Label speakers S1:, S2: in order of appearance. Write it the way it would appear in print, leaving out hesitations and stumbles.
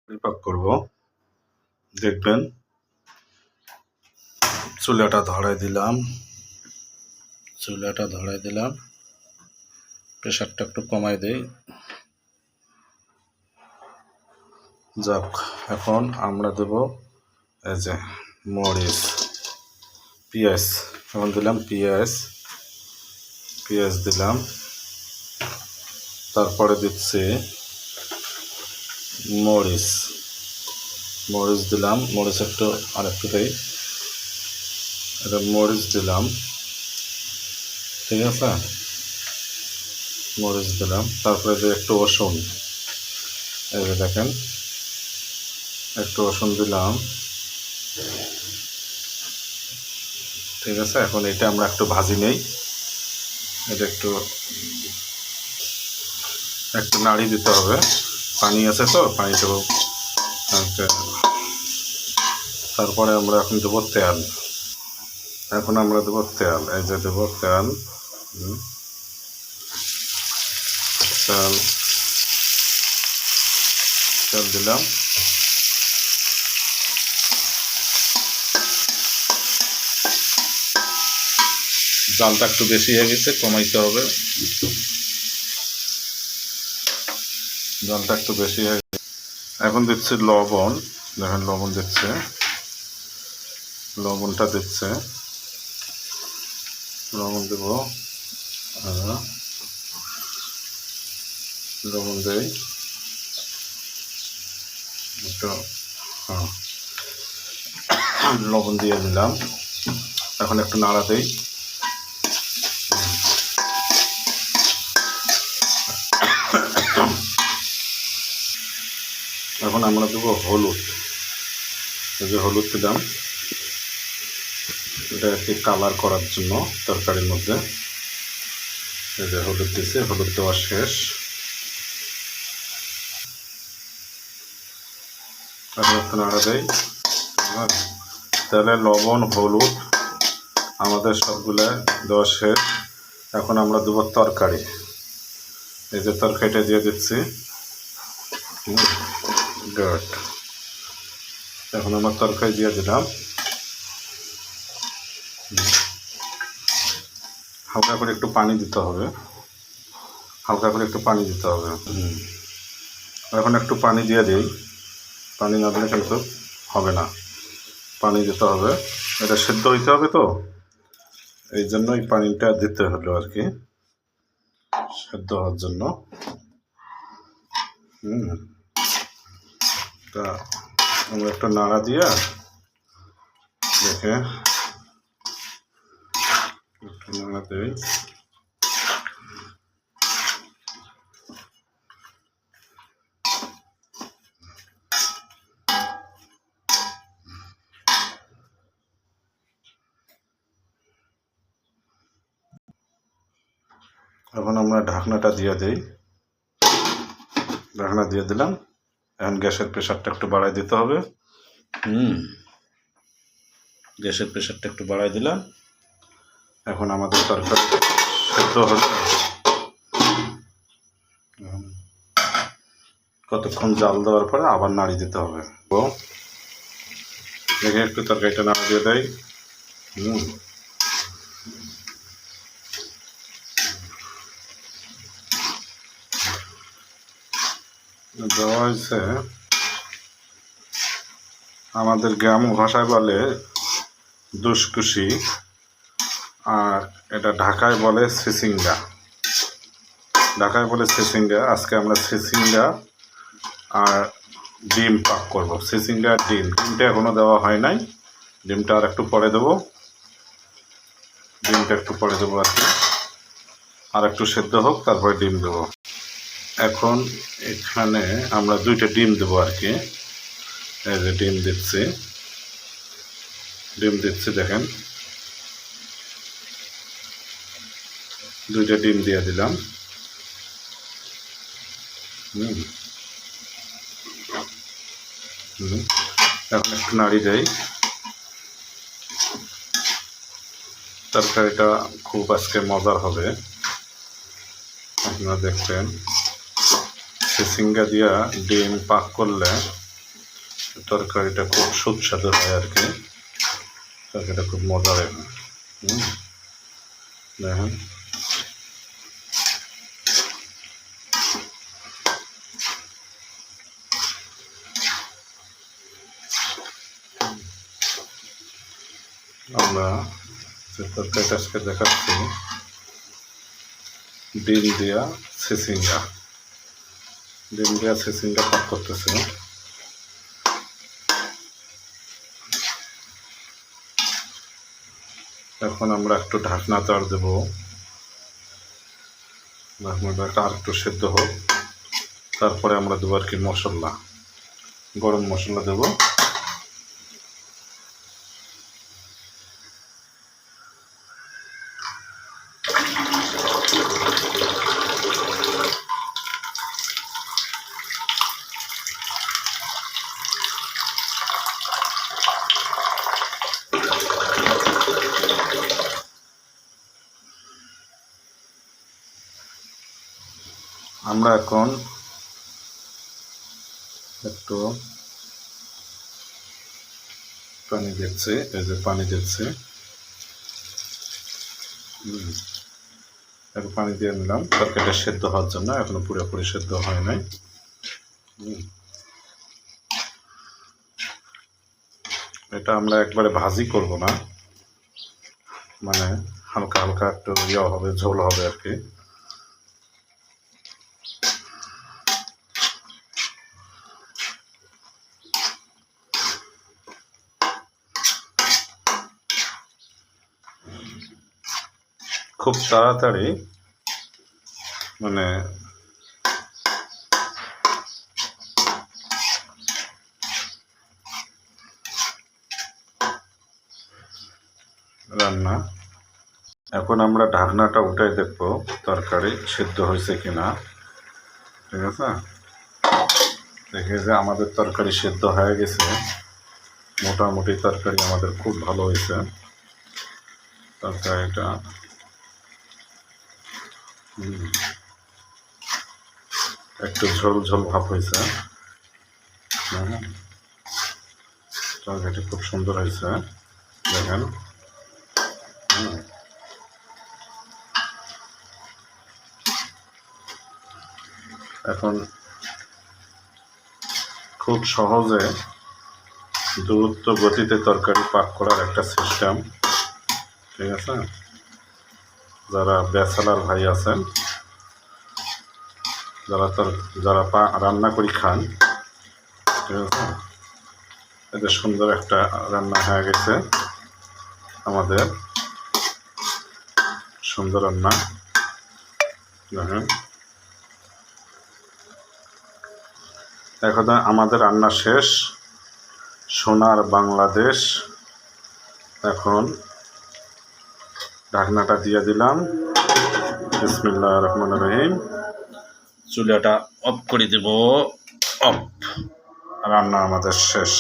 S1: পাক করব। দেখবেন চুলাটা ধরাই দিলাম, প্রেশারটা একটু কমাই দেই। যাক, এখন আমরা দেব এই যে মরিচ, পেঁয়াজ। এখন দিলাম পেঁয়াজ দিলাম, তারপরে দিচ্ছি মরিচ দিলাম, মরিচ একটু আরেকটু দেই, এটা মরিচ দিলাম, ঠিক আছে, মরিচ দিলাম। তারপরে যে একটু রসুন, এই যে দেখেন একটু রসুন দিলাম, ঠিক আছে। এখন এটা আমরা একটু ভাজি নেই, এটা একটু নাড়ি দিতে হবে, পানি আছে তো, পানিটাও। তারপরে আমরা এখন দেবো তেল, এই যে দেবো তেল, তেল দিলাম। জালটা একটু বেশি হয়ে গেছে, কমাইতে হবে, জালটা একটু বেশি হয়ে গেছে। এখন দিচ্ছি লবণ, দেখেন লবণ দিচ্ছে, লবণ দেব, লবণ দেই একটু, লবণ দিয়ে দিলাম। এখন একটু নাড়া দেই, এখন আমরা দেবো হলুদ, এই যে হলুদ দিলাম, এটা একটি কালার করার জন্য তরকারির মধ্যে। এই যে হলুদ দিচ্ছি, হলুদ দেওয়া শেষ। এখন একটু নাড়া দেই। তাহলে লবণ হলুদ আমাদের সবগুলো দেওয়া শেষ। এখন আমরা দেবো তরকারি, এই যে তরকারিটা দিয়ে দিচ্ছি, গুড। এখন আমরা তরকারি দিয়ে দিলাম, হালকা করে একটু পানি দিতে হবে, এখন একটু পানি দিয়ে দিই, পানি না দিলে কিন্তু হবে না, পানি দিতে হবে, এটা সেদ্ধ হইতে হবে তো, এই জন্যই পানিটা দিতে হলো আর কি, সেদ্ধ হওয়ার জন্য। তা আমরা একটা নাড়া দিয়া দেখে একটু নাড়া দিই। এখন আমরা ঢাকনাটা দিয়ে দিই, ঢাকনা দিয়ে দিলাম। এখন গ্যাসের প্রেশারটা একটু বাড়াই দিতে হবে, গ্যাসের প্রেশারটা একটু বাড়াই দিলাম। এখন আমাদের তরকারি সেদ্ধ হলো, কতক্ষণ জাল দেওয়ার পরে আবার নাড়ি দিতে হবে। দেখে একটু তরকারিটা নাড়া দিয়ে দেয়, দেওয়া হয়েছে, আমাদের গ্রাম ভাষায় বলে দুশকুশি, আর এটা ঢাকায় বলে সিসিঙ্গা, আজকে আমরা সিসিঙ্গা আর ডিম পাক করব, সিসিঙ্গা আর ডিমটা এখনো দেওয়া হয় নাই, ডিমটা আর একটু পরে দেবো, আর কি, আর একটু সেদ্ধ হোক, তারপরে ডিম দেবো। এখন এখানে আমরা 2টা ডিম দেবো আর কি, এই যে ডিম দিচ্ছি, দেখেন 2টা ডিম দিয়ে দিলাম। এখন একটু নাড়ি দেই, তরকারিটা খুব আজকে মজার হবে, আপনারা দেখবেন। সিসিঙ্গা দিয়া ডিম পাক করলে তরকারিটা খুব সুস্বাদু হয় আর কি, তরকারিটা খুব মজার হয়। দেখেন আমরা যে তরকারিটা আজকে দেখাচ্ছি ডিম দিয়া সিসিঙ্গা, ডিম দিয়া সিসিঙ্গা পাক করতেছে। এখন আমরা একটু ঢাকনা চার দেব, ঢাকনাটা আর একটু সেদ্ধ হোক, তারপরে আমরা দেবো আর কি মশলা, গরম মশলা দেব। আমরা এখন একটু পানি দিচ্ছি, এই যে পানি দিচ্ছি, একটু পানি দিয়ে নিলাম তরকারিটা সেদ্ধ হওয়ার জন্য, এখনো পুরোপুরি সেদ্ধ হয় নাই। এটা আমরা একবারে ভাজি করব না, মানে হালকা হালকা একটু ইয়ে হবে, ঝোল হবে আর কি। খুব তাড়াতাড়ি মানে রান্না। এখন আমরা ঢাকনাটা উঠাই দেখবো তরকারি সিদ্ধ হয়েছে কিনা, ঠিক আছে। দেখে যে আমাদের তরকারি সিদ্ধ হয়ে গেছে, মোটামুটি তরকারি আমাদের খুব ভালো হয়েছে। তরকারিটা একটু ঝোল ঝোল ভাব হয়েছে, তরকারিটা খুব সুন্দর হয়েছে দেখেন। এখন খুব সহজে দ্রুত গতিতে তরকারি পাক করার একটা সিস্টেম, ঠিক আছে। যারা ব্যাচেলার ভাই আছেন, যারা রান্না করে খান, ঠিক আছে, এদের সুন্দর একটা রান্না হয়ে গেছে আমাদের, সুন্দর রান্না দেখেন। এখন আমাদের রান্না শেষ, সোনার বাংলাদেশ। এখন ঢাকনাটা দিয়ে দিলাম, বিসমিল্লাহির রহমানির রহিম। চুলাটা অফ করে দেব, অফ। রান্না আমাদের শেষ।